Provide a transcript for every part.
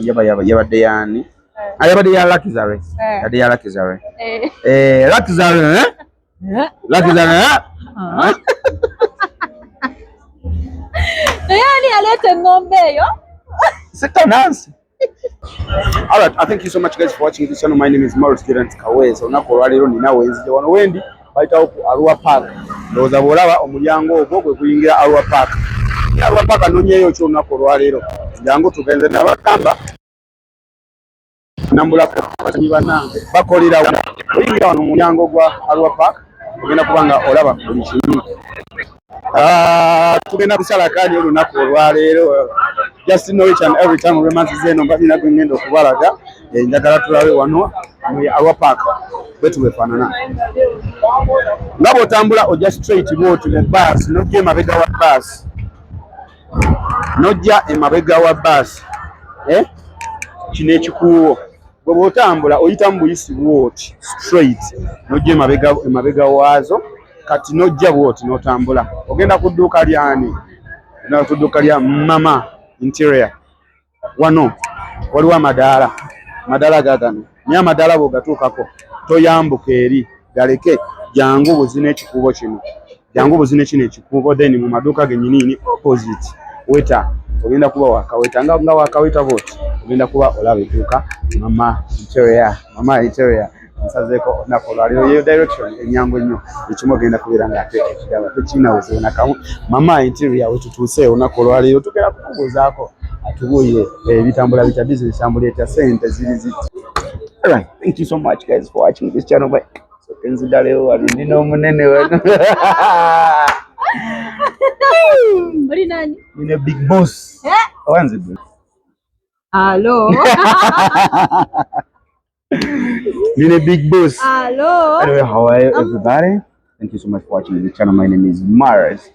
yabadde yani ayabadde ya Lakizare yabadde ya Lakizare Lakizare Lakizare yani alete ng'ombe yo Sita Nancy. All right, I thank you so much guys for watching this channel. My name is Morris Student Kaweza. Unako lwalero nina wenzije wano wendi bayita Arua Park. Ndoza bolaba omulyango ogwo gwe kuyingira Arua Park. Arua Park anonyeyo kyo unako lwalero. Jangu tugenze n'abakamba. Nambula batanyi banange bakolera kuyingira wano omulyango gwa Arua Park. Ogenda kubanga olaba buli kimu. Tugenda kusala kali olunaku olwalero. Just know each and every time romance zeno mbali na gwingendo kubalaga njagala tulawe wano mu Arua Park betu wefanana ngabo tambula oja straight bot mu bus nojja mabega wa bus nojja emabega wa bus kine ekikuwo bwo otambula oyita mu buyisi bwoti straight nojja emabega wazo kati nojja bwoti notambula ogenda kudduka lyani na kudduka lya mama interior wano waliwo amadala gagano ni amadala bogatuukako toyambuka eri galeke jangu buzine ekikubo kino jangu buzine kino ekikubo then mu maduka genyinini opposite weta ogenda kuba wakaweta nga wakaweta boti ogenda kuba olaba eduuka mama interior nsazeko nakolwaliro yo direction enyango nnyo ekimo genda kubira nga ate ekigaba tekinaweze nakamu mama interior wetutuuse onakolwaliro tugera kukubuzaako atubuye ebitambula bita business ambuleta sente ziri ziti. All right, thank you so much guys for watching this channel. Bye. So kenzida leo alindino munene wena Muri nani? Ni big boss. Wanze bro. Hello. You're a big boss. Hello. Anyway, how are you, everybody? Thank you so much for watching the channel. My name is Morris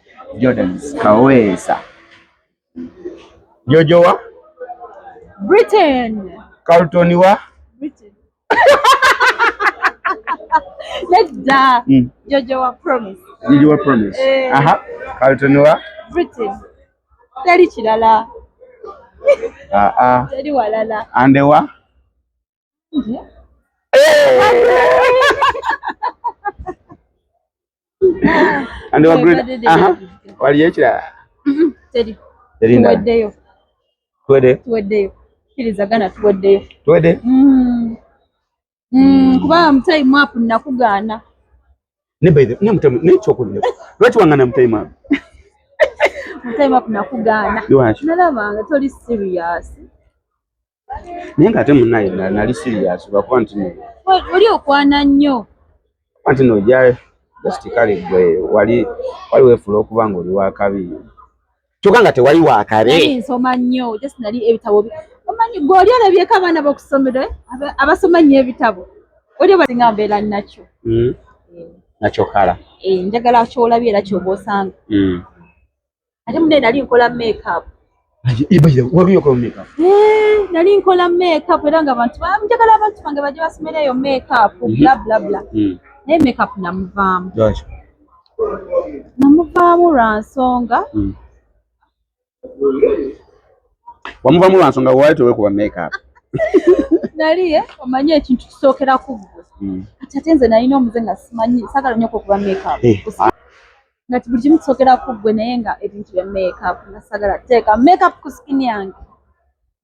Kaweza. Jojo wa? Britain. Carlton wa? Britain. Let's do Jojo wa promise. Jojo wa promise. Carlton wa? Britain. Teri chilala. Teri walala. Ande wa? And we're good. Wali yechira. Tedi. Tuweddeyo. Tuweddeyo. Kirizagana tuweddeyo. Tuwedde? Kuba mutime up nakugana. Ne mutime ne chokulira. Lwaki wangana mutime up? Mutime up nakugana. Nalabanga toli serious. Nenga ate munaye nali serious bakuba nti oli okwana nnyo anti no jale just kale gwe wali wefula okubanga oli wakabi kyokanga tewali wakale nsoma nnyo just nali ebitabo omanyi gwe oli olabyeko abaana b'okusomera abasoma nnyo ebitabo oli basinga mbeera nakyo nakyo kala njagala kyolabye era kyoba osanga ate munne nali nkola makeup nali nkola makeup era nga abantu njagala abantu bange bajje basomera eyo makeup bla bla bla naye makeup namuvaamu lwa nsonga wamuvaamu lwa nsonga wali tewekuba makeup nali omanyi ekintu kisookera ku ggwe kati ate nze nalina omuze nga simanyi saagala nnyo okuba makeup nga buli kimu kisookera ku ggwe naye nga ebintu bya makeup nga saagala teeka makeup ku skin yange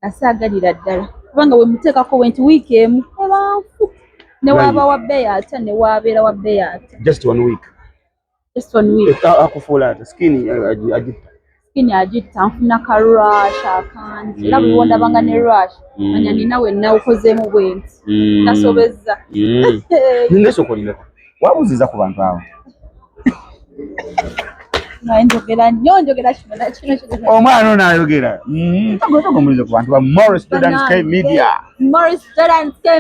nga saagalira ddala kubanga we muteekako wenti wiiki emu ebanfu ne waaba wa bbeeyi ate ne waabeera wa bbeeyi ate just one week akufuula ate skin agitta nfuna ka rush akangi era buli wondabanga ne rush manya nina wenna ukozeemu bwenti nasobezza nesokolireko wabuuziza ku bantu abo njogera nnyo njogera kino omwana ono ayogera togomulize ku bantu ba Morris Student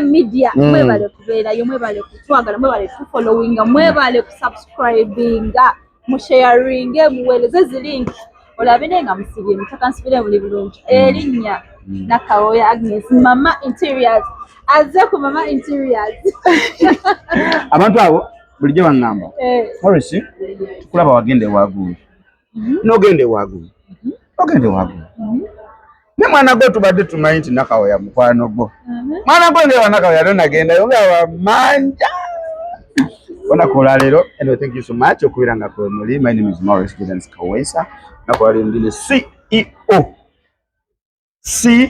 Media mwebale kubeerayo mwebale kutwagala mwebale kufollowinga mwebale kusubscribinga musharinge muweereze zilinki olabe nga musibye mutaka nsibire buli bulungi erinnya Nakawoya Agnes Mama Interiors azze ku Mama Interiors abantu abo bulijjo bangamba Morris tukulaba wagende wagulu nogende wagulu ne mwana gwe tubadde tumanyi nti Nakawoya mukwano gwo. Mwana gwe nga Nakawoya nagenda yo nga wamanja. Onakola lero. Anyway, thank you so much. Okubiranga kwa muli. My name is Maurice Gideon Kawesa. Nakola lero ndine CEO. CEO.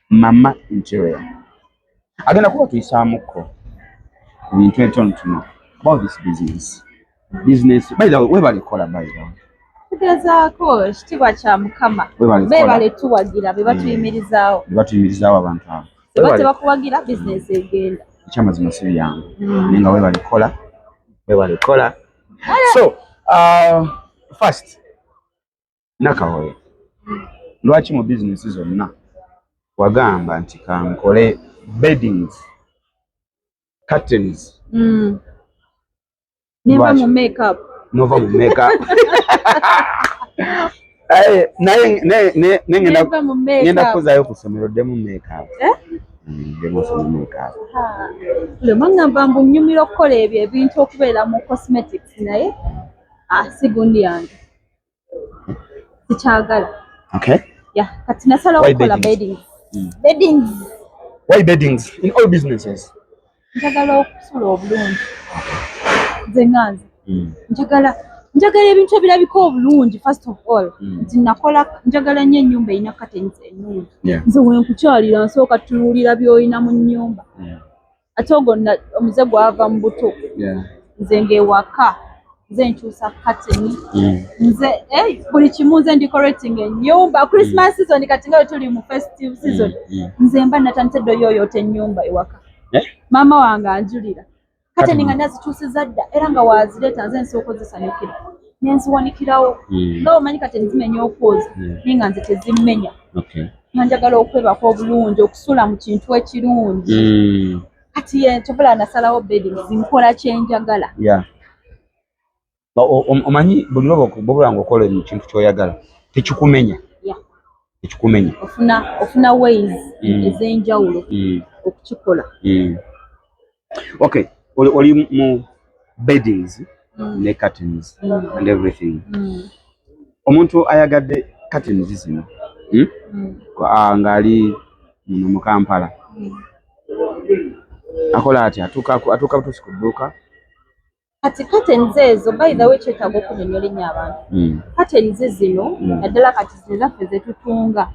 Mama Interior. Agenda kuba tuyisamuko. Bintu entono about this business. Business. By the way, webali kola by the way. Kugezaako kitibwa kya Mukama. Bebale tuwagira be batuyimirizaawo. Batuyimirizaawo abantu abo. Bate bakuwagira business egenda. Ekyamazima si yange. Nenga webali kola. Webali kola. So, first Nakawoya. Lwaki mu business zonna wagamba nti kankole beddings, curtains. Never mu makeup. Nova mu makeup. Ngenda kuzayo ku somero demu makeup. Demu makeup. Le mangamba mbu nyumiro kola ebintu okubeera mu cosmetics naye sigundi yange. Sikyagala. Okay. Yeah, kati nasala okukola beddings. Beddings. Why beddings in all businesses? Njagala okusula obulungi. Nze nganze. Njagala ebintu ebirabika obulungi first of all. Njagala nnyo ennyumba erina curtains ennungi. Nze wenkukyalira nsooka tunuulira by'olina mu nnyumba. Ate ogwo omuze gwava mu buto. Nze ng'ewaka. Nze nkyusa curtain. Nze buli kimu nze decorating ennyumba. Christmas season kati nga tuli mu festive season. Nze mba natandise doyoyota ennyumba ewaka. Mama wange anjulira. Curtain nga nazikyusiza dda era nga wazireeta nze nsooka ozisanyukira. Nenziwanikirawo. Nga omanyi curtain zimenya okwoza. Naye nga nze tezimmenya. Nga njagala okwebaka obulungi okusula mu kintu ekirungi. Kati ye kyobula nasalawo beddings nkola kyenjagala. Omanyi buli lw'oba ng'okola ekintu ky'oyagala tekikumenya. Tekikumenya. Ofuna ways ez'enjawulo okukikola. Okay, oli mu beddings ne curtains and everything. Omuntu ayagadde curtains zino ng'ali mu Kampala akola ati atuuka butuusi ku dduuka. Kati curtains ezo by the way kyetaaga okunyonyola ennyo abantu. Curtains zino naddala kati zino zaffe zetutunga.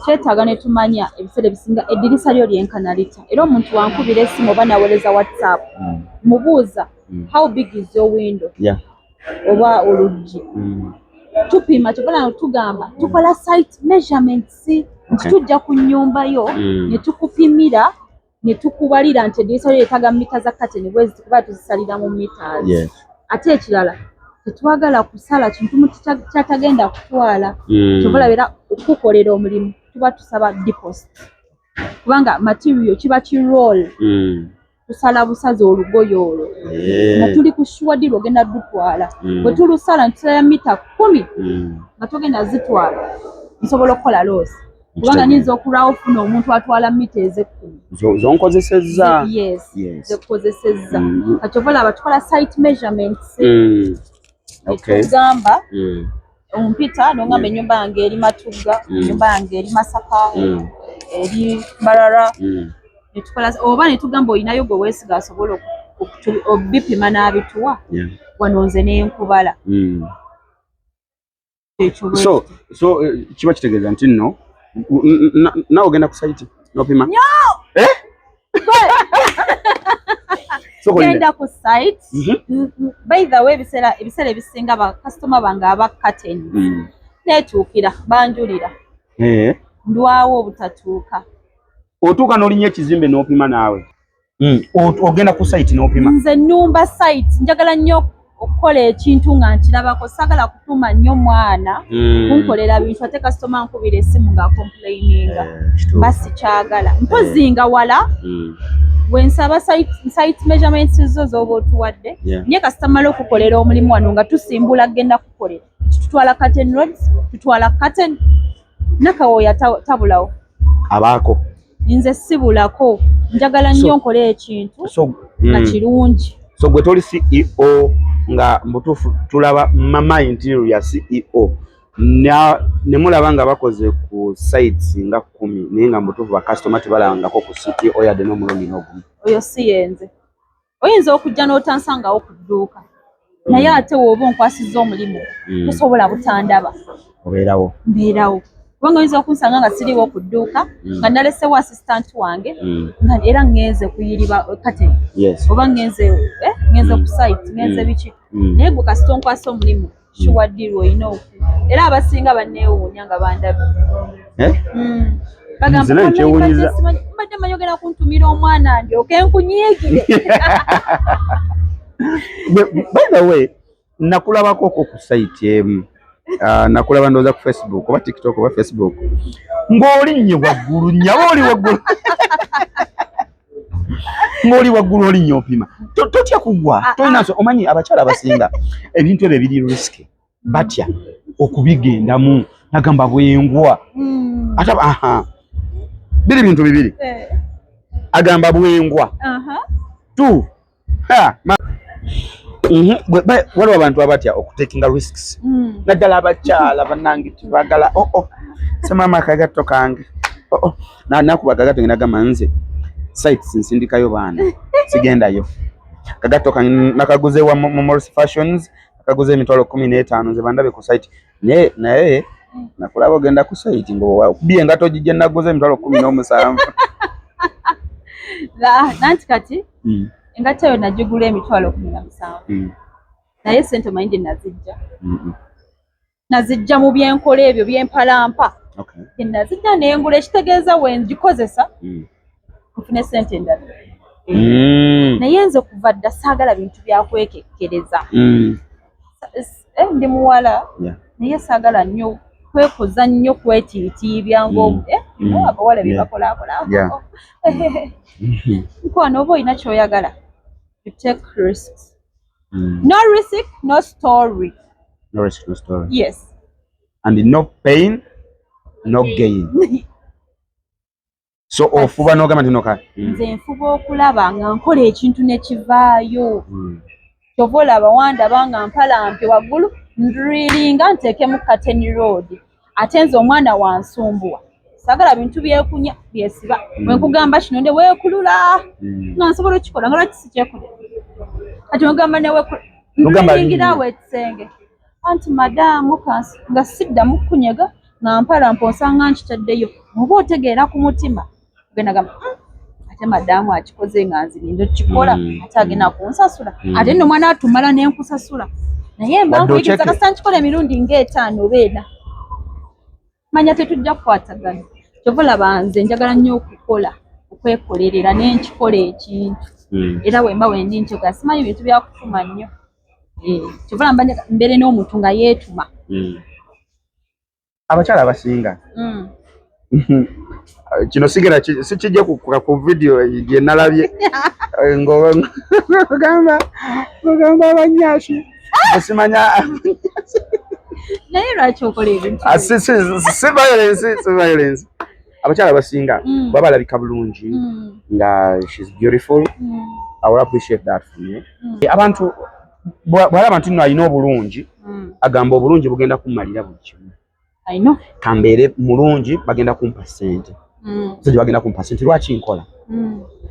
Kyetaaga ne tumanya ebiseera ebisinga eddirisa lyo lyenkanalita. Era omuntu wankubira essimu oba naweereza WhatsApp. Mubuuza how big is your window? Oba oluggi. Tupima kyobala tugamba tukola site measurements. Nti tujja ku nnyumba yo ne tukupimira ne tukubalira nti eddirisa lyo lyetaaga mita za curtain bwezi kuba tuzisalira mu meters. Ate ekirala tetwagala kusala kintu kyatagenda kutwala. Kyobala beera okukolera omulimu tuba tusaba deposit. Kubanga material kiba kiroll. Tusala busazi olugoye olwo. Nga tuli ku sure deal ogenda dutwala. Bwe tulusala ntulaya mita 10 nga tugenda zitwala. Nsobola okukola loss. Kubanga nyinza okulwawo ofuna omuntu atwala mita ez'ekkumi. Zonkozesezza. Zekozesezza. Kati obola abatukola site measurements. Tugamba ompita n'ongamba ennyumba yange eri Matugga, ennyumba yange eri Masaka, eri Mbarara. Netukola oba ne tugamba olinayo gwe weesiga asobola obipima n'abituwa. Wano nze n'enkubala. So kiba kitegeeza nti nno nawe ogenda ku site n'opima? Genda ku site. By the way ebiseera ebisinga ba customer bange aba curtain. Netuukira banjulira. Ndwawo obutatuuka. Otuuka n'olinya ekizimbe n'opima naawe. Ogenda ku site n'opima? Nze nnumba site njagala nnyo okukola ekintu nga nkirabako sagala kutuma nnyo mwana kunkolera bintu ate customer nkubira essimu nga complaininga. Basi kyagala. Mpozi nga wala wensaba site measurements zo z'oba otuwadde. Nye customer okukolera omulimu wano nga tusimbula genda kukolera. Tutwala curtain rods, tutwala curtain. Nakawoya tabulawo. Abaako. Nze sibulako. Njagala nnyo nkola ekintu nga kirungi. So gwe toli CEO nga mbutufu tulaba mama interior CEO ne mulaba nga bakoze ku sites nga 10 naye nga mbutufu ba customer tebalangako ku CEO yadde n'omulundi n'ogumu. Oyo si yenze. Oyinza okujja n'otansangawo ku dduuka naye ate w'oba onkwasizza omulimu tosobola butandaba. Obeerawo. Mbeerawo. Kubanga oyinza okunsanga nga siriwo ku dduuka nga nalesewo assistant wange nga era ngenze kuyiriba kate oba ngenze ku site ngenze biki naye gwe kasita onkwasa omulimu kiwaddirwa olina oku era abasinga banneewuunya nga bandabye. Mbadde manyi ogenda kuntumira omwana ndyoke nkunyiigire. By the way, nakulabako ku site emu. Nakulaba ndowooza ku Facebook oba TikTok oba Facebook ng'oli nnyo waggulu nnyaba oli waggulu ng'oli waggulu oli nnyo opima totya kugwa tolinaso omanyi abakyala abasinga ebintu ebyo biri risky batya okubigendamu nagamba bwengwa ate biri bintu bibiri agamba bwengwa tu waliwo abantu abatya okutekinga risks naddala abakyala bannange tibagala semama akagatto kange nakuba akagatto nagamba nze sites nsindikayo baana sigendayo akagatto kange nakaguze wa Morris Fashions akaguze emitwalo 15 nze bandabe ku site naye nakulaba ogenda ku site ngobiye engato gije naguze emitwalo 17 nanti kati engato yo najigula emitwalo 17 naye sente mayindi nazijja mu byenkola ebyo byempalampa nazijja nengula ekitegeeza wengikozesa nfune sente endala naye nze kuva dda saagala bintu byakwekekkereza ndi muwala naye saagala nnyo kwekoza nnyo kwetiitiibya ng'abawala bye bakolaakolako nkwano oba olina kyoyagala you take risks. No risk, no story. No risk, no story. Yes. And no pain, no gain. So ofuba n'ogamba nti noka. Nze nfuba okulaba nga nkola ekintu ne kivaayo. Kyova olaba wandaba nga mpalampe waggulu ndrilinga nteekemu Kateni Road. Ate nze omwana wansumbuwa. Saagala bintu byekunya byesiba. Bwenkugamba kino nde weekulula. Nga nsobola okikola nga lwaki sikyekola. Kati ogamba newe ndingira wetsenge anti madamu kansi nga siddamu kunyega nga mpalampa osanga nkitaddeyo oba otegeera ku mutima genda gamba ate madamu akikoze nga nzirinda kikola ate agenda kunsasula ate nno mwana atumala nenkusasula naye mba nkuyigiriza kasita nkikola emirundi ng'etaano oba ena manya tetujja kukwatagana kyova olaba nze njagala nnyo okukola okwekolerera n'enkikola ekintu era wemba wendi nti simanyi bintu byakufuma nnyo kyova mbere n'omuntu nga yeetuma abakyala abasinga kino sigera sikijja ku video gye nalabye ng'ogamba abanyashi osimanya naye lwaki okola ebintu si violence abakyala abasinga baba balabika bulungi nga she's beautiful. I will appreciate that from you. Abantu bwalaba nti nno alina obulungi agamba obulungi bugenda kummalira buli kimu. I know. Kambeere mulungi bagenda kumpa ssente. Sije bagenda kumpa ssente lwaki nkola.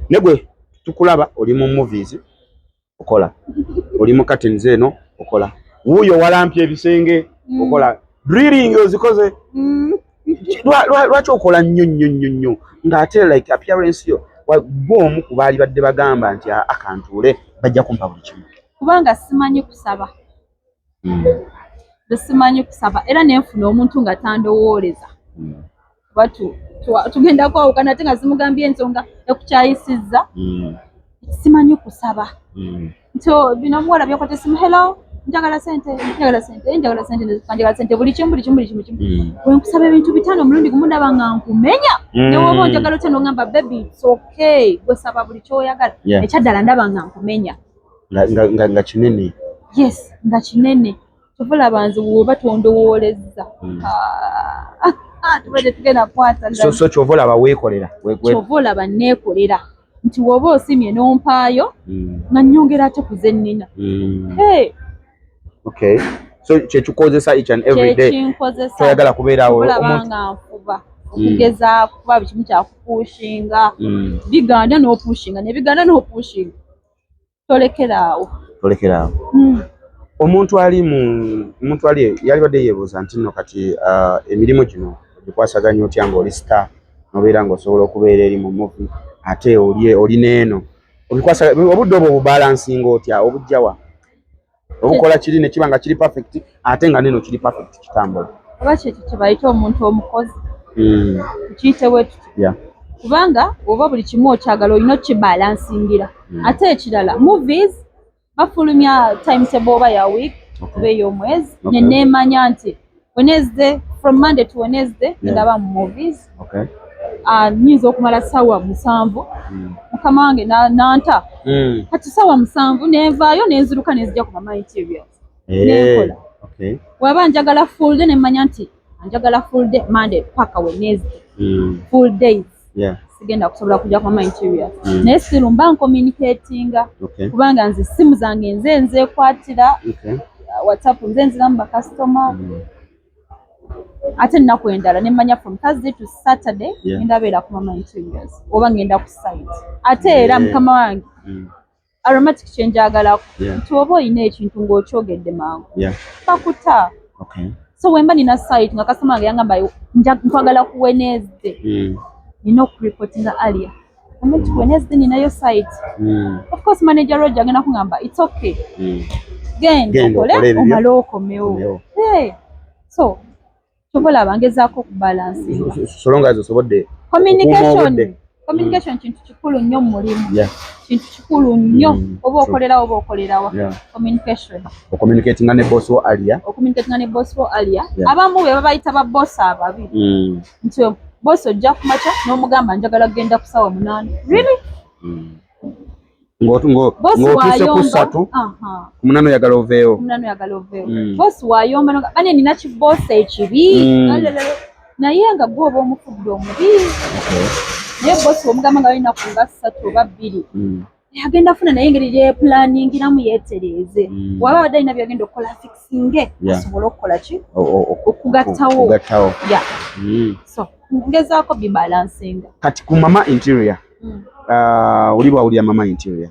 Negwe tukulaba oli mu movies okola. Oli mu curtains eno okola. Wuyo walampye ebisenge okola. Drilling ozikoze. Lwaki okola nnyo ng'ate like appearance yo gwomu ku baali badde bagamba nti akantuule bajja kumpa buli kimu. Kubanga simanyi kusaba. Simanyi kusaba era nenfuna omuntu nga tandowooleza. Tugenda kwawukana ate nga simugambye ensonga ekukyayisizza. Simanyi kusaba. Nto bino muwala byakwata simu hello njagala sente buli kimu wenkusaba ebintu bitano omulundi gumu ndaba nga nkumenya newoba onjagala otya nogamba baby it's okay gwe saba buli kyoyagala ekyaddala ndaba nga nkumenya nga kinene. Yes nga kinene kyova banze woba tondowoolezza tubadde tugenda kwata so kyova olaba weekolera kyova olaba neekolera nti woba osimye n'ompaayo nga nnyongera ate kuzennina Okay. So kyekikozesa each and every day. Toyagala kubeerawo olabanga nfuba okugeza kuba bikimu kyakupushinga biganda n'opushinga ne biganda n'opushinga tolekeraawo. Omuntu ali yalibadde yeebuuza nti nno kati emirimu gino gikwasaganya otya ng'oli star nobeera ng'osobola okubeera eri mu movie ate oli n'eno obudde obwo obubalansinga otya obujjawa obukola kiri ne kiba nga kiri perfect ate nga neno kiri perfect kitambula oba kyekyo kye bayita omuntu omukozi tukiyite bwe tuti kubanga oba buli kimu okyagala olina okibalansingira ate ekirala movies bafulumya timetable oba ya week oba ey'omwezi neneemanya nti Wednesday from Monday to Wednesday ndaba mu movies nyinza okumala ssaawa 7 mukama wange nanta kati ssaawa 7 nenvaayo nenziruka nenzija ku mama interiors nenkola waba njagala full day nemmanya nti njagala full day Monday paka Wednesday full days sigenda kusobola kujja ku mama interiors naye still mba ncommunicatinga kubanga nze simu zange nze nzekwatira WhatsApp nze nziramu bakasitoma ate nnaku endala nemmanya from Thursday to Saturday ndabeera ku mama interiors oba ngenda ku site ate era mukama wange aromatic kyenjagalako nti oba olina ekintu ng'okyogedde mangu bakuta so wemba nina site nga kasitoma wange yangamba ntwagala ku Wednesday nina okuripotinga alia ameti Wednesday ninayo site of course manager Roger agenda kungamba it's okay genda okole omale okomewo so sobola bangezaako okubalansinga so long as osobodde communication kintu kikulu nnyo mu mulimu kintu kikulu nnyo oba okolerawa ocommunicatinga ne boss wo alia abamu be babayita ba boss ababiri nti boss ojja kumacha n'omugamba njagala kugenda ku ssaawa 8 really ng'otuuse ku 3 ku 8 oyagala oveewo boss wayomba nogambane nina kiboss ekibi naye nga gwe oba omufudde omubi naye boss omugamba nga balina ku nga 3 oba 2 agenda afuna naye engeri gyeplaningiramu yeetereeze waba abadde alina byagenda okukola fixinge asobole okukola ki okugattawo so ngezaako bibalansinga kati ku mama interior oli bwawulira mama interior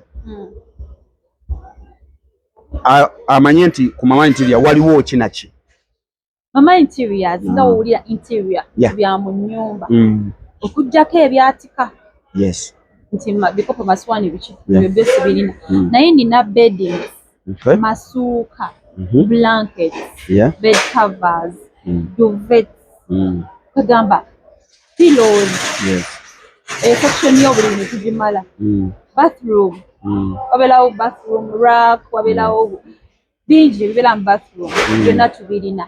amanye nti ku mama interior waliwo kinaki mama interiors nga wawulira interior bya mu nnyumba okujjako ebyatika nti bikopo maswani biki ebyo byose birina naye nina beddings masuuka blankets bed covers duvets kagamba pillows section y'obulimi netugimala bathroom wabeerawo bathroom rack wabeerawo bingi ebibeera mu bathroom byonna tubirina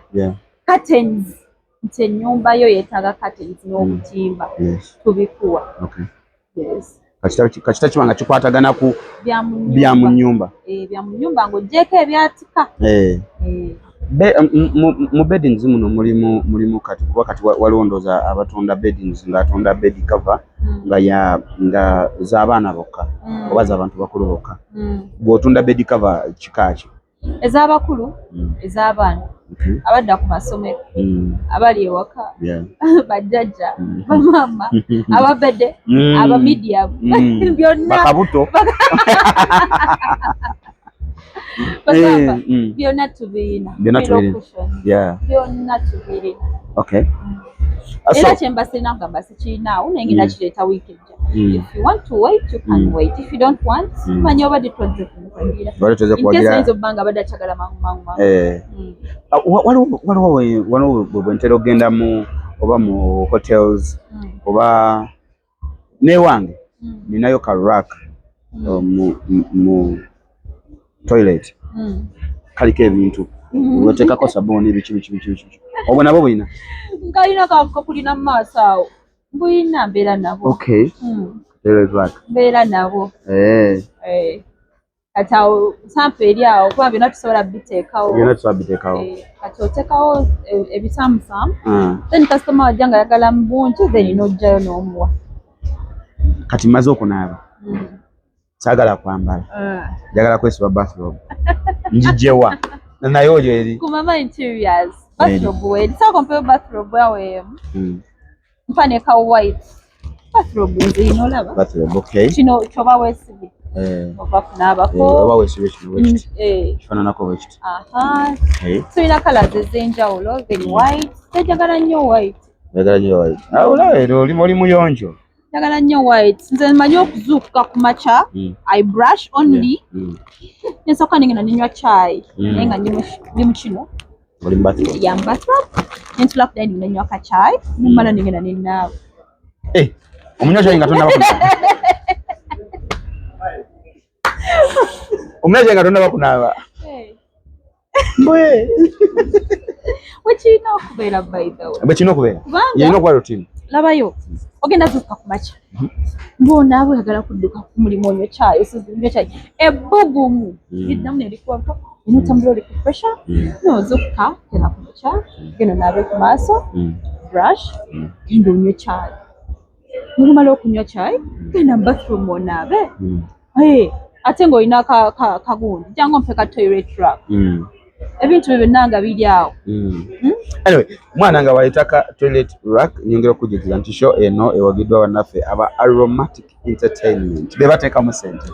curtains nti ennyumba yo yeetaaga curtains n'obutimba tubikuwa kakita kiba nga kikwatagana ku bya mu nnyumba ng'oggyeko ebyatika mu beddings muno mulimu kati kuba kati waliwo ndooza abatunda beddings ng'atunda bed cover nga z'abaana bokka oba z'abantu bakulu bokka bw'otunda bed cover kikaaki ez'abakulu ez'abaana abadda ku masomero abali ewaka bajjajja bamama ababedde abamidiyamu byonna bakabuto byonna tubirina era kyembasirina kugamba sikirinaawo naye ngenda kireeta wiiki ejja if you want to wait you can wait if you don't want manya obadde tozze kumukwandira ayinza obbanga abadde akyagala mangu waliwo bwentera okgenda oba mu hotels oba newange ninayo ka rack mu toilet kaliko ebintu weteekako sabuuni biki obwo nabo bulina nkalina kakulina mu maaso awo mbulina mbeera nabo mbeera nabo kati awo sampa eri awo kuba byonna tusobola biteekawo kati oteekawo ebisaamusaamu then kasitoma wajja nga yagala mu bungi then n'ojjayo n'omuwa kati mmaze okunaaba saagala kwambala njagala kwesiba bathrobe njigyewa nayo eri ku mama interiors bathrobe eri so compare bathrobe awe mpane ka white bathrobe nzino laba bathrobe okay kino choba wesibi ova kunabako oba wesibi kino wekiti kifananako wekiti so ina colors ezenjawulo very white tejagala nnyo white oli muyonjo njagala nnyo white nze mmanyi okuzuukuka ku makya I brush only nsooka nengenda nenywa chai naye nga ndi mu kino yambathrobe nentula ku dining nenywa ka chai mumala nengenda nenaaba omunywa chai nga tonnaba omunywa chai nga tonnaba kunaaba wekirina okubeera by the way bwekirina okubeera yalina okuba routine labayo ogenda zuukuka ku makya ng'onaabe oyagala kudduka ku mulimu onywa chai osinywa chai ebbugumu liddamu nerikuwako enotambula oli ku pressure nozuukuka genda ku makya genda onaabe ku maaso brush genda onywa chai mumala okunywa chai genda mu bathroom onaabe ate ng'olina kagundi jangu ompe ka toilet rack ebintu byo byonna nga biri awo anyway mwana nga walitaka toilet rack nyongera okujikiza nti show eno ewagiddwa bannaffe aba Aromatic Entertainment be bateekamu sente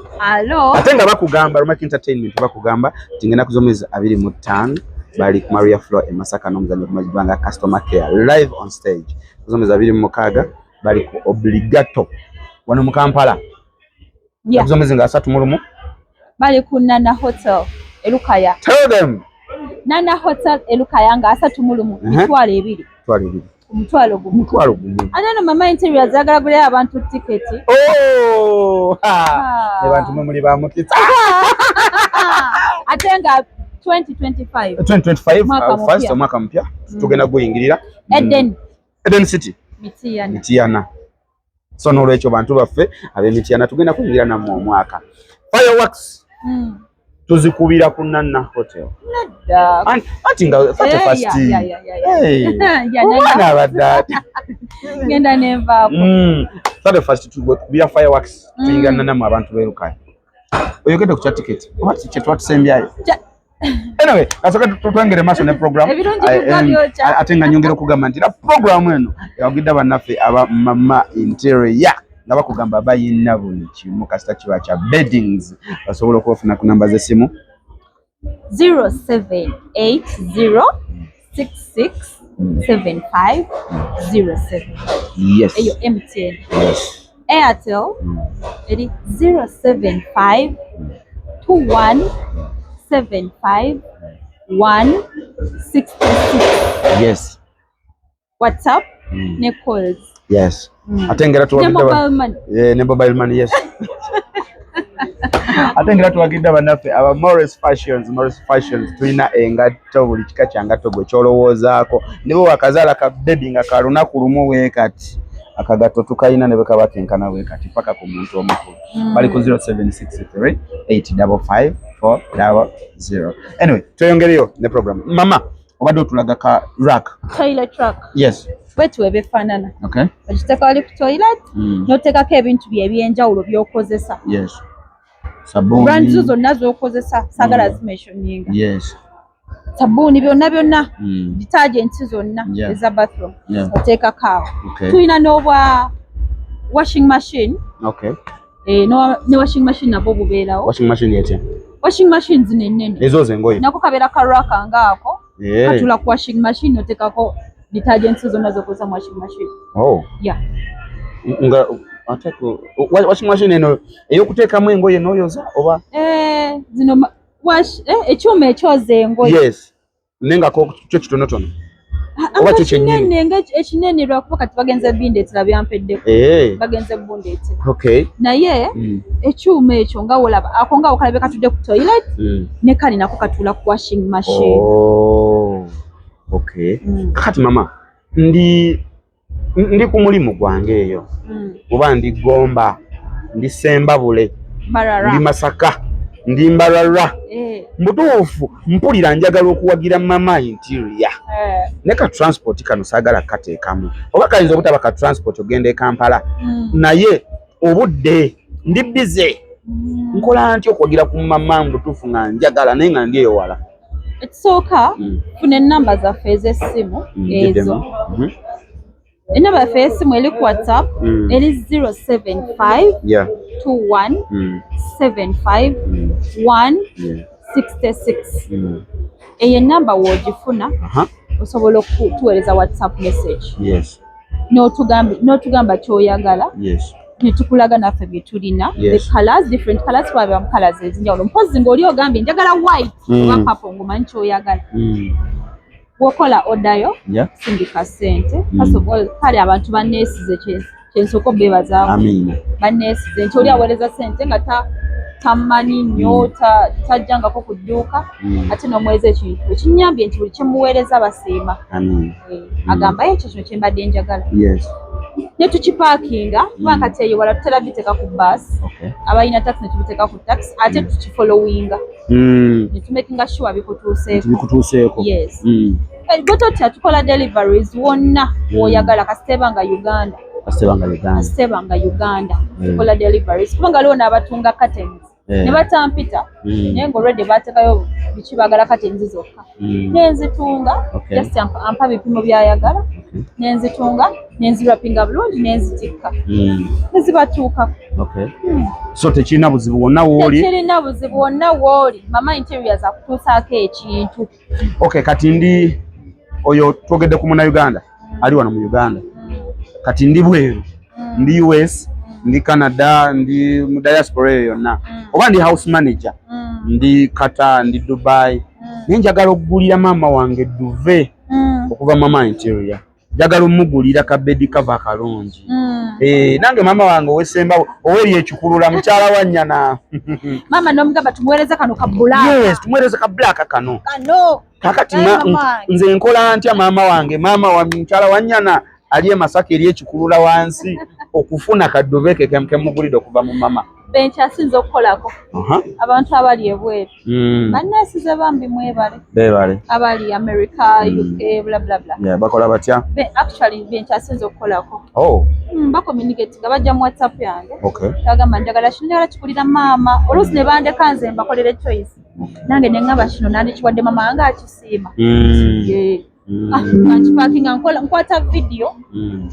ate nga bakugamba Aromatic Entertainment bakugamba nti ngenda kuzomeza 25 bali ku Maria Floor e Masaka n'omuzannyo kumazibwa nga customer care live on stage kuzomeza 26 bali ku Obligato wano mu Kampala kuzomeza nga 3 bali ku Nana Hotel Elukaya. Tell them. Nana Hotel Elukaya nga 3 mitwalo 2. Umutwalo gumu. Anano mama interior zagala gule abantu tiketi. Ne bantu mumuli ba mukitsa. Atenga 2025. 2025 first mwaka mpya tugenda kuyingirira Eden City. Mitiana. So nolwekyo bantu baffe abe Mitiana tugenda kuyingira na mu mwaka. Fireworks. Tuzikubira ku Nana Hotel. Anti nga 31st. Wana badati. Ngenda neva ko. 31st tubira fireworks tuyingira Nana mu abantu berukaye. Oyogede ku chat ticket. What chat what sembyayo? Anyway, asoka tutwengere maso ne program. Atenga nyongera kugamba nti la program eno yawagidda bannaffe aba mama interior. Ngaba kugamba bayina buli kimu kasita kiba kya beddings basobola okufuna ku namba z'essimu 0780667507. Yes. Eyo MTN. Yes. Airtel eri 075217516. Yes. WhatsApp ne calls. Yes. Atengera tuwagidda ne mobile money yes. Atengera tuwagidda bannaffe aba Morris Fashions tulina engatto buli kika kyangatto gwe kyolowoozaako ne bo akazaala ka baby nga ka lunaku lumu weekati akagatto tukayina ne bekabatenkana weekati paka ku muntu omukulu bali ku 0763855400. Anyway tweyongereyo ne program mama obadde otulaga ka rack toilet rack. Yes. Wetu ebefanana. Okay. Agiteka ali ku toilet notekako ebintu byebyenjawulo byokozesa. Yes. Sabuni. Brands zonna zokozesa sagala zimentioninga. Yes. Sabuni byonna detergents zonna eza bathroom. Oteka kawo. Tuyina n'obwa washing machine. Okay. Ne washing machine nabo bubeerawo. Washing machine yete. Washing machines nnene. Ezo zengoye. Nako kabeera ka rack ngaako. Katula ku washing machine otekako detergents zonna zokozesa mu washing machine. Oh. Yeah. Nga atako washing machine eno eyokuteekamu engoye n'oyoza oba zino ekyuma ekyoza engoye. Yes. Nenga ko kyo kitonotono. Oba kyo kyennyini. Ekinene lwakuba kati bagenze bindeetera byampeddeko. Bagenze bundeetera. Okay. Naye ekyuma ekyo nga wolaba ako nga okalabe katudde ku toilet ne kali nako katula ku washing machine. Oh. Okay. Kati mama ndi ku mulimu gwange eyo. Oba ndi Gomba, ndi Sembabule, ndi Masaka, ndi Mbarara. Mbutuufu mpulira njagala okuwagira mama interior. Neka transport kano sagala kateekamu. Oba kayinza obutaba ka transport ogenda e Kampala. Naye obudde ndi busy. Nkola ntyo okuwagira ku mama mbutuufu nga njagala naye nga ndi ewala. ekisooka funa ennamba zaffe ez'essimu ezo. Ennamba yaffe ey'essimu eri ku WhatsApp eri 075 21 75 166. Eyo ennamba woogifuna osobola okutuweereza WhatsApp message. N'otugamba ky'oyagala. Netukulaga naffe bye tulina. The colors, different colors, twabamu colors ezinjawulo. Mpozi ng'oli ogambye njagala white oba purple ng'omanyi ky'oyagala. Bw'okola order yo sindika ssente. First of all, kale abantu banneesize kyensooka obbeebazaawo. Banneesize nti oli aweereza ssente nga tamanyi nnyo tajjangako ku dduuka ate n'omuweereza ekintu ekinnyambye nti buli kyemuweereza basiima. Agamba ekyo kino kye mbadde njagala. Ne tukipaakinga kubanga kati eyo wala tutera biteeka ku bus. Abalina taxi ne tubiteeka ku taxi ate tukifollowinga. Ne tumakinga sure bikutuuseeko. Yes. Gototya tukola deliveries wonna w'oyagala kasiteba nga Uganda. Tukola deliveries kubanga lwo n'abatunga curtains. Ne batampita naye ng'olwedde baateekayo biki baagala curtains zokka. Nenzitunga just ampa bipimo by'ayagala. Nenzitunga nenzirapinga bulungi nenzitikka. Nezibatuukako. So tekirina buzibu wonna w'oli. Mama Interiors akutuusaako ekintu. Kati ndi oyo twogedde ku Munnayuganda ali wano mu Uganda. Kati ndi bweru ndi US ndi Canada ndi mu diaspora eyo yonna oba ndi house manager ndi Qatar ndi Dubai. Nenjagala okugulira maama wange duve okuva Mama Interior. Njagala omugulira kabedi kava kalungi. Nange maama wange owesemba oweri ekikulula mukyala wa nnyana. Mama nomugamba tumuweereza kano ka black. Yes, tumuweereza ka black kano. Kakati nze nkola ntya maama wange maama wa mukyala wa nnyana ali Masaka eri ekikulula wansi okufuna kadoveke kemugulira okuva mu mama. Benkyasinza okukolako abantu abali ebweru banneesize bambi mwebale abali America, UK, bla bla bla. Bakola batya? Actually benkyasinza okukolako. Bakommunicate nga bajja mu WhatsApp yange. Bagamba njagala kikulira maama oluusi ne bandeka nze mbakolere choice. Nange ne ngamba kino nandikiwadde maama wange akisiima. Nkipakinga nkwata video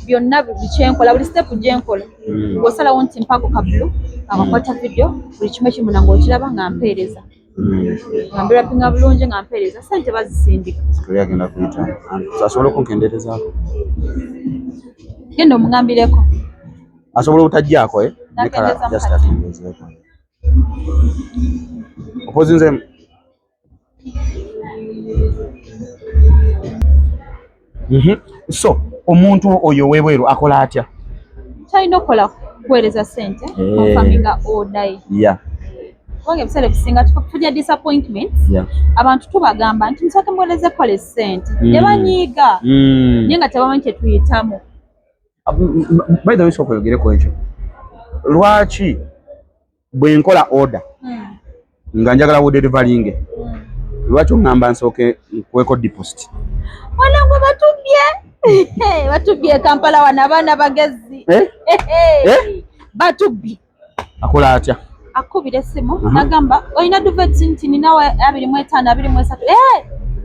byonna bikyenkola buli step gyenkola ng'osalawo nti mpako ka blue akakwata video buli kimu ekimuna ng'okiraba nga mpeereza nga mbirapinga bulungi nga mpeereza ssente bazisindika. Agenda kuyita asobola okunkenderezaako genda omungambireko asobola obutajjaako opozinzemu. So omuntu oyo webweru akola atya? Talina okukola kuweereza ssente konfaminga order. Kubanga ebiseera ebisinga tujja disappointment abantu tubagamba nti musooke muweereze kola ssente ne banyiiga naye nga tebamanyi kye tuyitamu. By the way sooka oyogereko ekyo lwaki bwe nkola order nga njagala wo delivering lwaki oŋŋamba nsooke nkuweko deposit? Wanangu batubye Kampala wana abaana bagezi. Batubye. Akola atya? Akubira essimu nagamba olina duvets nti ninawo 25 23.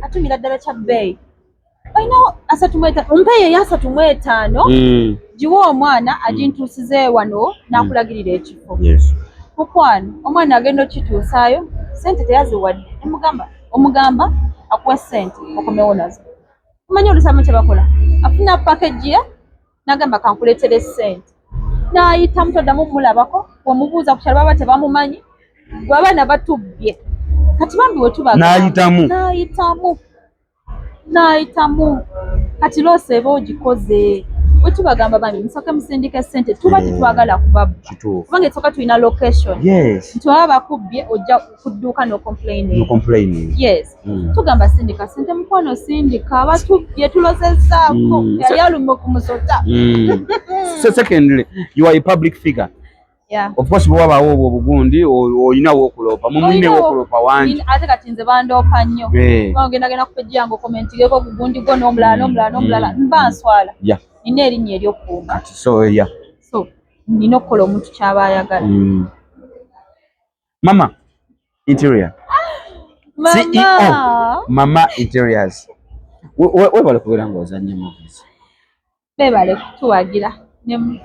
Atumira ddala kya bbeeyi. Olina 35 mpeeyo ya 35 giwa omwana agintuusize wano n'akulagirira ekifo. Mukwano omwana agenda okituusaayo ssente teyaziwadde. Omugamba akuwa ssente okomewo nazo. Omanyi olusamu kye bakola afuna package ye nagamba kankuleetere ssente n'ayitamu toddamu mulabako omubuuza ku kyalo baba tebamumanyi abaana batubye kati bambi we tubaga n'ayitamu kati loose eba ogikoze we tubagamba bambi musooke musindika ssente tuba tetwagala kubabba kubanga esooka tulina location nti baba bakubbye ojja kudduuka no complaining. Tugamba sindika ssente mukwano sindika batubye tulozezaako yali alumye ku musota. So secondly you are a public figure. Of course bwe wabaawo obwo obugundi olinawo okulopa mumulina okulopa wangi ate kati nze bandoopa nnyo ogenda ku page yange okomentigeko obugundi go n'omulala mba nswala nina erinnya ery'okuuma so nina okukola omuntu kyaba ayagala. Mama Interior CEO Mama Interiors. Webale kubeera ng'ozannya movies. Bebale kutuwagira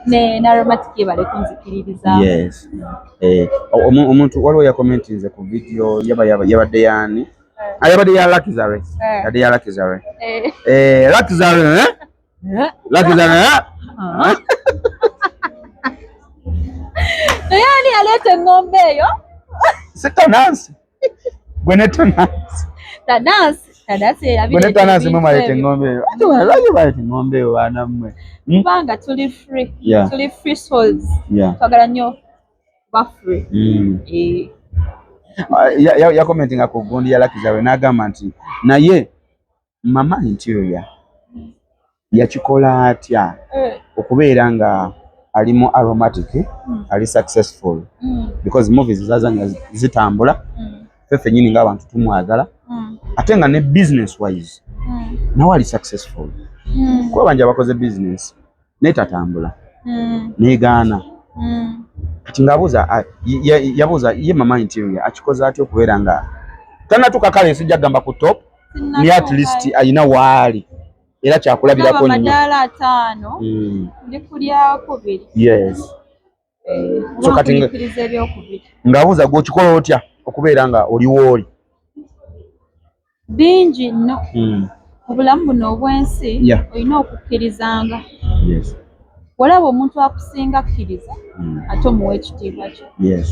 ne Aromatic ebale kunzikiririza. Yes. Omuntu waliwo yakomentinze ku video yabadde yani. Ayabadde ya Lucky Zare. Yabadde ya Lucky Zare. Lucky Zare, Lucky Zare. Yani alete ng'ombe eyo. Sita Nancy. Gweneto Nancy. Tanasi ya bile. Gweneto Nancy mama alete ng'ombe eyo. Lwaki balete ng'ombe eyo bana mmwe? Kubanga tuli free. Tuli free souls. Twagala nnyo ba free. Ya commenting ku gundi ya Lucky Zare n'agamba nti naye Mama Interior yakikola atya okubeera nga alimu Aromatic ali successful because movies zazanya zitambula fefe nyini nga abantu tumwagala ate nga ne business wise nawe ali successful kuba banja bakoze business netatambula negana kati ngabuza yabuza ye Mama Interior akikoza atya okubeera nga tanatuka kale sijja gamba ku top ni at least ayina waali era kyakulabirako nnyo amadala 5 ndi kulyako 2. Yes. So kati ngabuza gwe kikola otya okubeera nga oliwo oli bingi nno obulamu buno obwensi olina okukkirizanga. Yes. Walaba omuntu akusinga kkiriza ate omuwa ekitiibwa kye.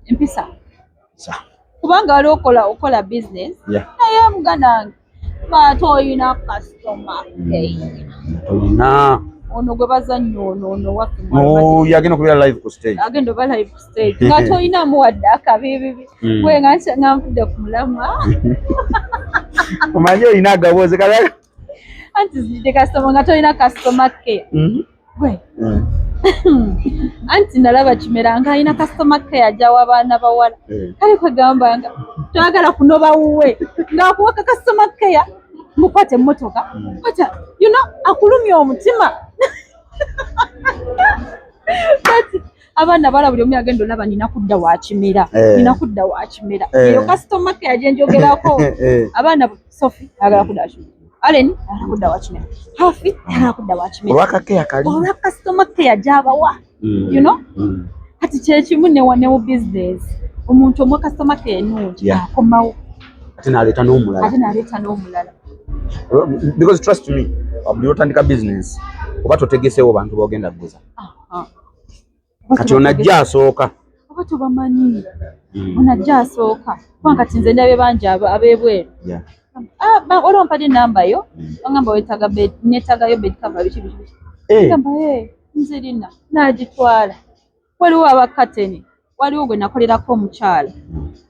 Empisa kubanga wali okola business naye muganda ate oyina customer olina ono gwe bazannya ono waffe yagenda okubeera live ku stage agenda oba live ku stage nga toyina muwadde akabibibi gwe nga nfudde ku mulamwa omanyi olina agaboozi kala anti zidde customer nga toyina customer care gwe anti nalaba Kimera nga alina customer care ajawa abaana bawala kale kwegamba nga twagala kunoba wuwe ng'akuwaka customer care mukwate emmotoka kwata akulumya omutima kati abaana bala buli omu agenda olaba nina kudda wa Kimera eyo customer care gye njogerako abaana Sophie agala kudda wa Kimera Allen agala kudda wa Kimera Hafi agala kudda wa Kimera olwa customer care gy'abawa kati kyekimu ne mu business omuntu omwa customer care ennungi akomawo ate n'aleeta n'omulala because trust me buli otandika business oba totegeseewo bantu b'ogenda kuguza kati onajja asooka oba tobamanyi onajja asooka kubanga kati nze ndabye bangi ab'ebweru waliwo mpadde enamba yo bagamba neetagayo bed cover biki gamba nze lina n'agitwala waliwo abakateni waliwo gwe nakolerako omukyala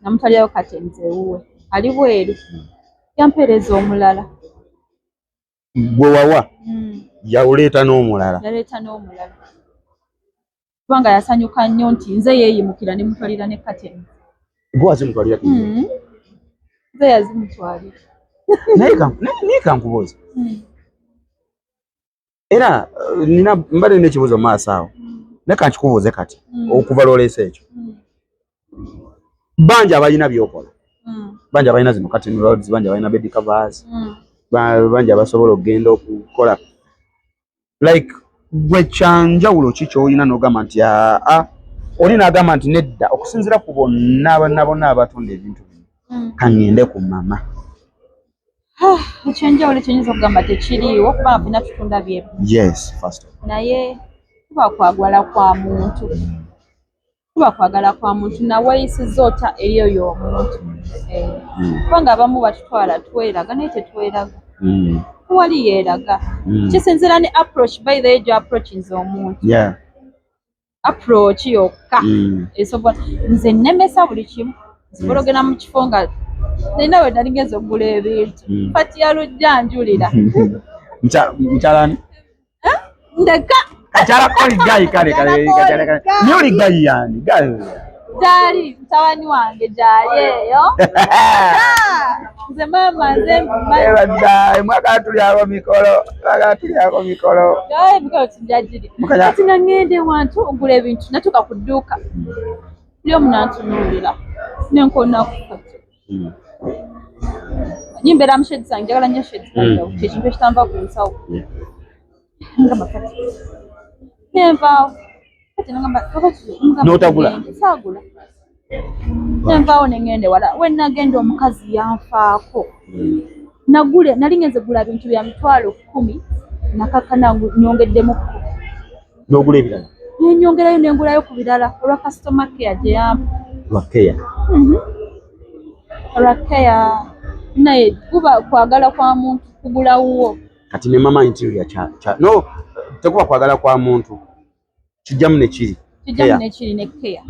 namutwalirayo kateni zewuwe ali bweru yampeereza omulala gwe wawa yaleeta n'omulala kubanga yasanyuka nnyo nti nze yeeyimukira ne mutwalira ne kateni gwe wazimutwalira nze yazimutwalira naye kankubuuza era nina mbadde n'ekibuuzo maaso awo naye kankikubuuze kati okuva lwoleesa ekyo banja abalina byokola banja abalina zino curtain rods banja abalina bed covers banja abasobola okugenda okukola like gwe kyanjawulo ki ky'olina n'ogamba nti oli n'agamba nti nedda okusinziira ku bonna abatunda ebintu bino kaŋŋende ku Mama ekyenjawulo ekyoyinza okugamba tekiriiwo kubanga fena tutunda byebu naye kuba kwagala kwa muntu naweeyisiza ota eri oyo omuntu kubanga abamu batutwala tweraga naye tetweraga wali yeeraga kisinziira ne approach by the age approach nze omuntu approach yokka esobola nze nnemesa buli kimu nsobola ogenda mu kifo nga nina we nali ngenza okugula ebintu pati ya lujjanjulira mukyalani ndeka kakyala koli gayi kale nyoli gayi yani gyali mutawani wange gyali eyo nze mama nze mwagala tulyako mikolo emikolo tujja giri kati nga ngende wantu ogula ebintu natuka ku dduuka lyo mnantunulira nenkona kukati nyimbera mshedi zange njagala nnyo shedi zange ekintu ekitanva ku nsawo nga makati nenvaawo kati nagamba n'otagula saagula nenvaawo nengende wala we nagenda omukazi yanfaako nali ngenze gula bintu bya $10,000 nakakana nyongeddemu n'ogula ebirala nenyongerayo nengulayo ku birala olwa customer care gye yampa olwa care naye kuba kwagala kwa muntu kugulawo kati ne mama interior no tekuba kwagala kwa muntu kijjamu nekiri ne care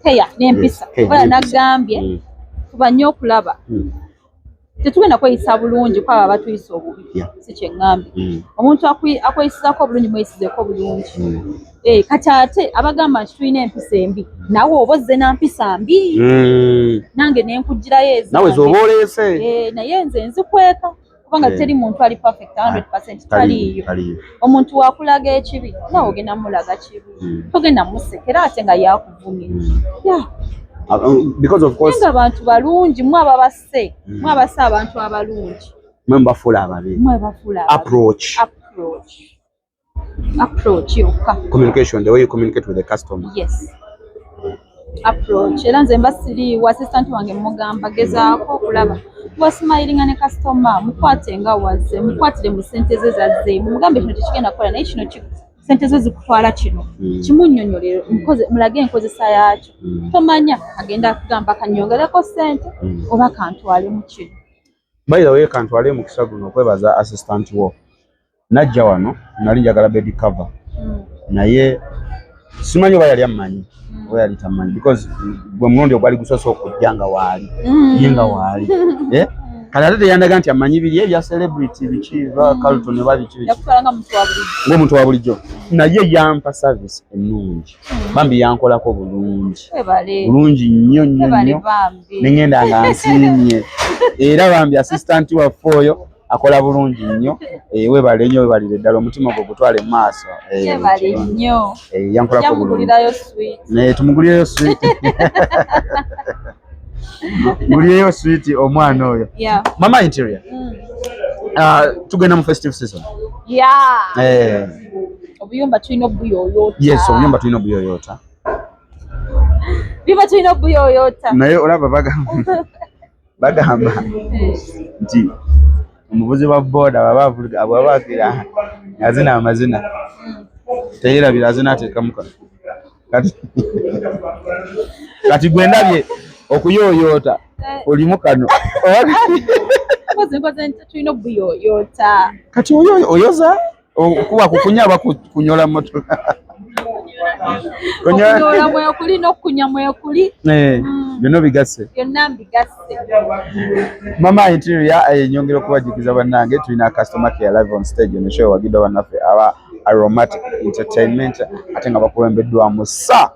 care n'empisa wala nagambye kuba nnyo okulaba tetugenda kweyisa bulungi kwaba batuyisa obubi si kyeŋŋambye omuntu akweyisizaako obulungi mweyisizeeko bulungi kati ate abagamba nti tulina empisa embi nawe oba ozze na mpisa mbi nange nenkugirayo ezange nawe zoba oleese naye nze nzikweka kubanga teri muntu ali perfect 100% taliyo omuntu wakulaga ekibi nawe ogenda mulaga kibi togenda musekera ate nga yakuvumye because of course abantu balungi mwababase abantu abalungi mwebafuula ababi approach yokka communication the way you communicate with the customer approach era nze mba siriiwo assistant wange mugamba gezaako okulaba bw'osimayiringa ne customer mukwate nga wazze mukwatire mu ssente ze zazze mugambe kino tekigenda kukola naye kino ssente zo zikutwala kino kimunnyonnyolere mulage enkozesa yaakyo tomanya agenda kugamba kanyongereko ssente oba kantwale mu kino by the way kantwale mu kisa guno okwebaza assistant wo najja wano nali njagala bed cover naye simanyi oba yali ammanyi oba yali tamanyi because gwe mulundi ogwali gusoose okujja nga waali ye nga waali kale ate teyandaga nti amanyi biri ebya celebrity biki ba Carlton ne bali kiri ng'omuntu wa bulijjo naye yampa service ennungi bambi yankolako bulungi nnyo nengenda nga nsiimye era bambi assistant waffe oyo akola bulungi nnyo webale nnyo webalire ddala omutima gwo gutwale mu maaso yankolako bulungi tumugulireyo sweet muliyo sweet omwana oyo mama interior tugenda mu festive season obuyumba tulina obuyoyota obuyumba tulina obuyoyota biba tulina obuyoyota naye olaba bagamba nti omuvuzi wa boda ababakira azina amazina teyerabira azina atekamuka kati gwendabye okuyoyota olimu kano tulina obuyoyota kati oyoza okuba kukunyaba kunyola motoka kunyola mwekuli n'okukunya mwekuli byonna bigase mama interior enyongera okubajikiza bannange tulina customer care live on stage on the show wagidde bannaffe aba Aromatic Entertainment ate nga bakulembeddwamu Sir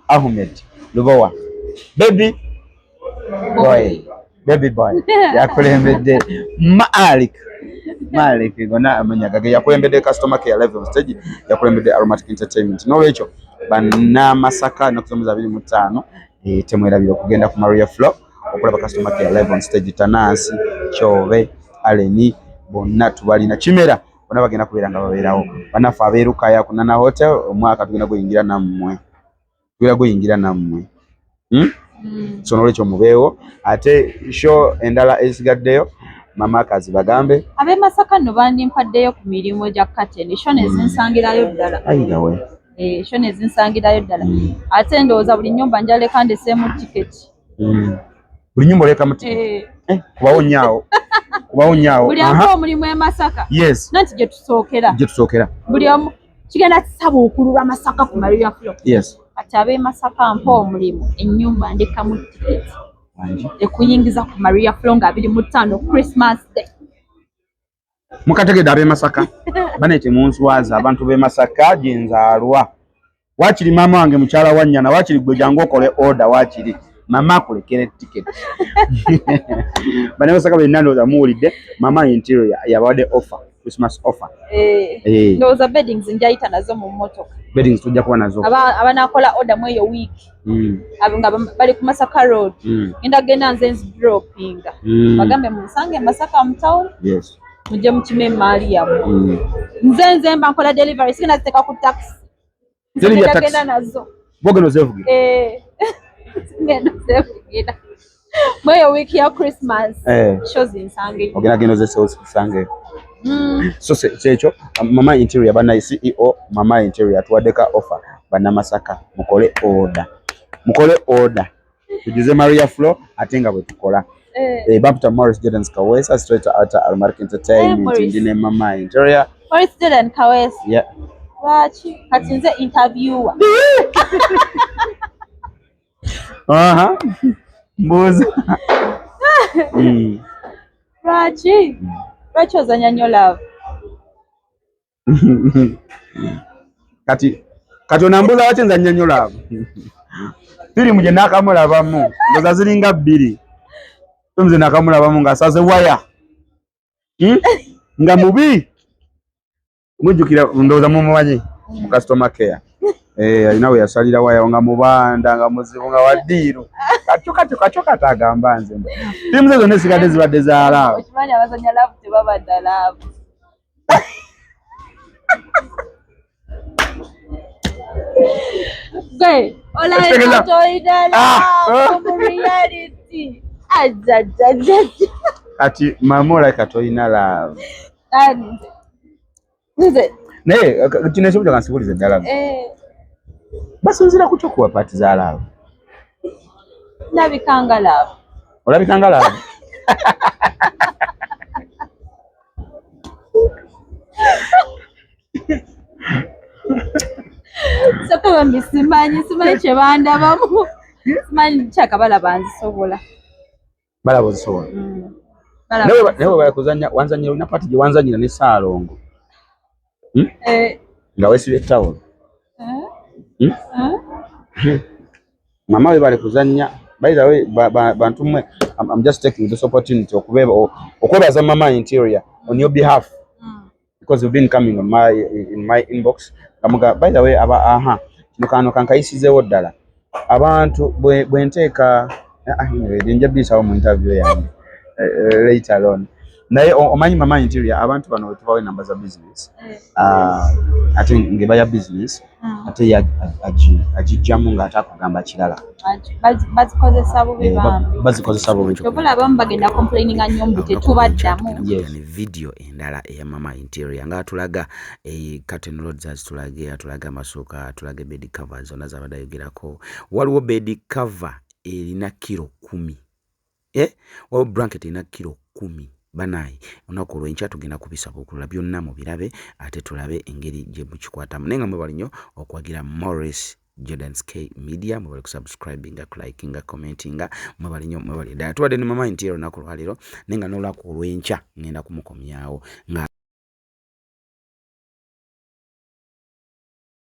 Ahmed Lubowa baby boy yakulembedde Malik gona amanyaga yakulembedde customer care live on stage yakulembedde Aromatic Entertainment n'olwekyo bannamasaka nakusomoza 25 temwerabira okugenda ku Maria Flow okulaba customer care live on stage Tanansi Chove Aleni bonna tubalina Kimera bonna bagenda kubeera nga babeerawo banafa abeerukaya ku Nana Hotel omwaka tugenda kuyingira nammwe so n'olwekyo mubeewo ate show endala esigaddeyo mama kazi bagambe abe Masaka no bandimpaddeyo ku mirimu gya Kateni show nezinsangirayo ddala show nezinsangirayo ddala ate ndowooza buli nnyumba njaleka ndeseemu tiketi buli nyumba olekamu tiketi kubawo nnyawo buli akola omulimu e Masaka nanti gye tusookera buli omu kigenda kisaba okululwa Masaka ku Maria Flow kati abe Masaka mpa omulimu ennyumba ndekamu tiketi ekuyingiza ku Maria Flow nga 25 Christmas Day mukategedde abe Masaka banete munswaza abantu be Masaka gyenzaalwa wakiri mama wange mukyala wa nnyana wakiri gwe jangu okole order wakiri mama akulekere ticket bane Masaka be nando za muwulidde mama interior yabadde offer Christmas offer. Those are beddings njayita nazo mu motoka. Beddings tujja kuba nazo. Abanakola order mu eyo week. Nga bali ku Masaka Road. Ndagenda nze dropping. Bagambe musange Masaka mu town. Yes. Mujje mu kime mali yamu. Nze mba nkola delivery sina ziteka ku taxi. Ndagenda nazo. Bogeno zevugira. Ngendo zevugira. Mweyo week ya Christmas. Shows nsange. Ogenda ze shows nsange. So secho Mama Interior bana CEO Mama Interior tuwadeka offer bana Masaka mukole order. Tujuze Maria Flow atenga bwe tukola. Bapta Morris Jordan's Kawesa straight at Aromatic Entertainment ndine Mama Interior. Morris Jordan Kawesa. Yeah. Wachi katinze interviewer. Mboza. Rachi ozanya nnyo love. Kati onambuza wachi nzanya nnyo love. Filimu gye nakamulabamu ndoza ziringa 2. Tumze nakamulabamu nga asaze waya. Nga mubi. Mujjukira ndoza mumumanyi mu customer care. Alina we yasalira waya nga mubanda nga muzibu nga wadiru. Kachoka tagambaa nze. Filimu zo zonna zisigadde zibadde za love. Okimanyi abazanya love tebabadde love. Gwe, olaika toida love from reality. Ati mama olaika toina love. Nze. Naye kino kyo kansibulize ddala. Basinzira ku kyo kuwa pati za love. Nabikanga love. Olabikanga love. Saka bambi simanyi kye bandabamu. Simanyi kyakabala banzisobola. Balaba ozisobola. Nawe balakuzanya wanzanyira na pati gye wanzanyira ne Saalongo. Nga wesibye tawolo. Mama we balikuzanya. By the way, bantu mwe, I'm just taking this opportunity okwebaza Mama Interior on your behalf. Because you've been coming on in my inbox. By the way, kino kankayisizeewo ddala. Abantu bwe nteeka nja bisawo mu interview yange later on. Naye omanyi Mama Interior abantu bano wetubawo enamba za business. Ate ngebaya business ate agijjamu nga atakugamba kirala. Bazikozesa bubi bambi. Bazikozesa bubi. Tokola abamu bagenda complaininga nnyo mbu tetubaddamu. Ni video endala eya Mama Interior nga atulaga curtain rods atulaga amasuka atulaga bed covers zonna zabadayogerako. Waliwo bed cover erina kilo 10. Waliwo blanket erina kilo 10. Banayi onako olw'enkya tugenda kubisaba okulula byonna mu birabe ate tulabe engeri gye mukikwatamu nenga mwebali nnyo okwagira Morris Jordan's K Media mwebali kusubscribinga kulikinga commentinga mwebali nnyo mwebali ddala tuwadde ne Mama Interior onako lwaliro nenga n'olunaku olw'enkya ngenda kumukomyawo nga